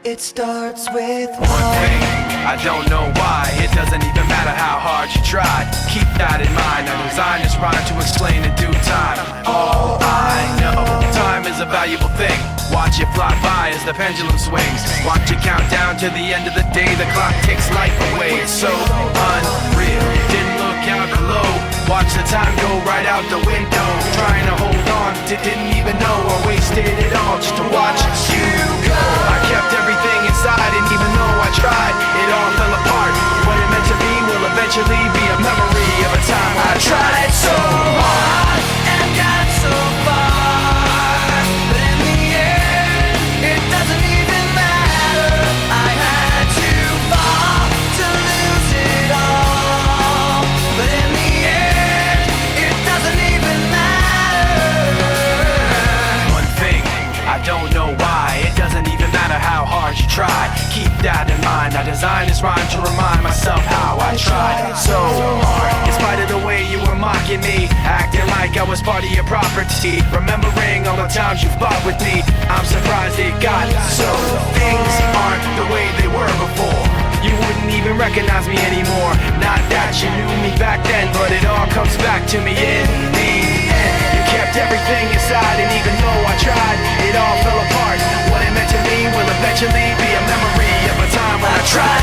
It starts with one thing, I don't know why. It doesn't even matter how hard you try. Keep that in mind, I designed this rhyme to explain in due time. All I know, time is a valuable thing. Watch it fly by as the pendulum swings. Watch it count down to the end of the day. The clock takes life away, it's so unreal. Didn't look out below, watch the time go right out the window. Trying to hold on, didn't even know I wasted it all just to watch you go. I kept everything inside, and even though I tried, it all fell apart. What it meant to be will eventually be a memory of a time when I tried so hard and got so far, but in the end, it doesn't even matter. I had to fall to lose it all, but in the end, it doesn't even matter. One thing, I don't know why. It doesn't even matter how hard you try. Keep that in mind, I designed this rhyme to remind myself how I tried so hard. In spite of the way you were mocking me, acting like I was part of your property, remembering all the times you fought with me, I'm surprised it got so. Things aren't the way they were before. You wouldn't even recognize me anymore. Not that you knew me back then, but it all comes back to me in the end. You kept everything inside, and even though I tried, it all fell apart. What it meant to me will eventually be a memory of a time when I tried